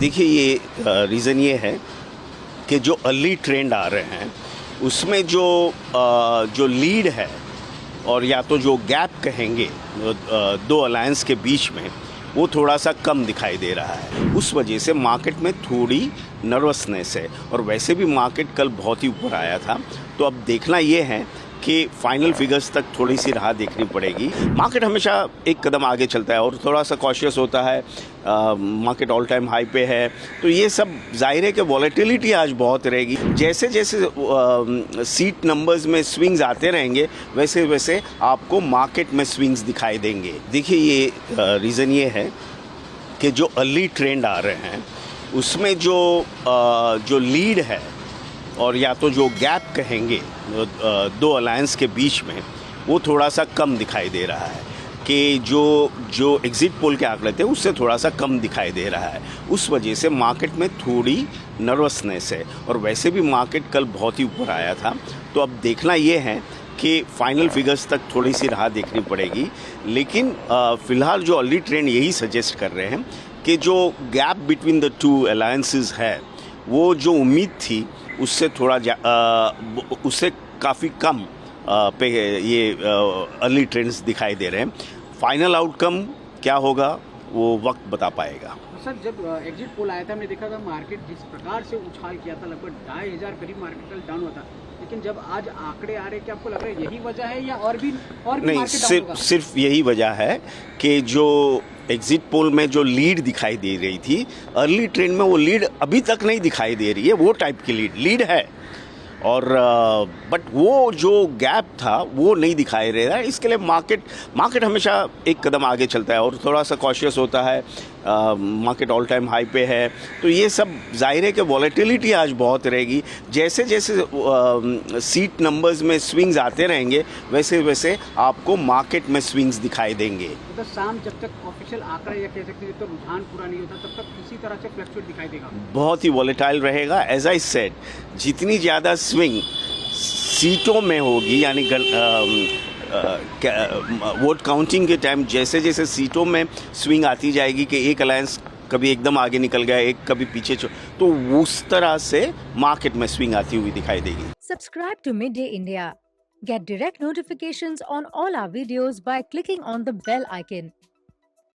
देखिए ये रीज़न ये है कि जो अर्ली ट्रेंड आ रहे हैं उसमें जो लीड है और या तो जो गैप कहेंगे दो अलायंस के बीच में, वो थोड़ा सा कम दिखाई दे रहा है। उस वजह से मार्केट में थोड़ी नर्वसनेस है। और वैसे भी मार्केट कल बहुत ही ऊपर आया था, तो अब देखना ये है कि फाइनल फिगर्स तक थोड़ी सी राह देखनी पड़ेगी। मार्केट हमेशा एक कदम आगे चलता है और थोड़ा सा कॉशियस होता है। मार्केट ऑल टाइम हाई पे है, तो ये सब जाहिर है कि वॉलेटिलिटी आज बहुत रहेगी। जैसे जैसे सीट नंबर्स में स्विंग्स आते रहेंगे, वैसे वैसे आपको मार्केट में स्विंग्स दिखाई देंगे। देखिए ये रीज़न ये है कि जो अर्ली ट्रेंड आ रहे हैं उसमें जो लीड है और या तो जो गैप कहेंगे दो अलायंस के बीच में, वो थोड़ा सा कम दिखाई दे रहा है कि जो एग्ज़िट पोल के आंकड़े थे उससे थोड़ा सा कम दिखाई दे रहा है। उस वजह से मार्केट में थोड़ी नर्वसनेस है। और वैसे भी मार्केट कल बहुत ही ऊपर आया था, तो अब देखना ये है कि फाइनल फिगर्स तक थोड़ी सी राह देखनी पड़ेगी। लेकिन फ़िलहाल जो अर्ली ट्रेंड यही सजेस्ट कर रहे हैं कि जो gap between the two alliances है, वो जो उम्मीद थी उससे उससे काफ़ी कम पे ये अर्ली ट्रेंड्स दिखाई दे रहे हैं। फाइनल आउटकम क्या होगा वो वक्त बता पाएगा। सर, जब एग्जिट पोल आया था, हमने देखा था मार्केट जिस प्रकार से उछाल किया था, लगभग 2500 करीब मार्केट कल डाउन हुआ था। लेकिन जब आज आंकड़े आ रहे, क्या आपको लग रहा है यही वजह है या और भी नहीं, सिर्फ यही वजह है कि जो एग्जिट पोल में जो लीड दिखाई दे रही थी अर्ली ट्रेंड में, वो लीड अभी तक नहीं दिखाई दे रही है। वो टाइप की लीड है और बट वो जो गैप था वो नहीं दिखाई दे रहा है। इसके लिए मार्केट हमेशा एक कदम आगे चलता है और थोड़ा सा कॉशियस होता है। मार्केट ऑल टाइम हाई पे है, तो ये सब जाहिर है कि वॉलेटिलिटी आज बहुत रहेगी। जैसे जैसे सीट नंबर्स में स्विंग्स आते रहेंगे, वैसे वैसे आपको मार्केट में स्विंग्स दिखाई देंगे। तो शाम जब तक ऑफिशियल आंकड़ा या कह सकते हैं तो रुझान पूरा नहीं होता, तब तक इसी तरह से फ्लक्चुएट दिखाई देगा, बहुत ही वॉलेटाइल रहेगा। एज आई सेड, जितनी ज़्यादा स्विंग सीटों में होगी, यानी वोट काउंटिंग के टाइम जैसे जैसे सीटों में स्विंग आती जाएगी कि एक अलायंस कभी एकदम आगे निकल गया, एक कभी पीछे, तो उस तरह से मार्केट में स्विंग आती हुई दिखाई देगी। Subscribe to Midday India. Get direct notifications on all our videos by clicking on the bell icon.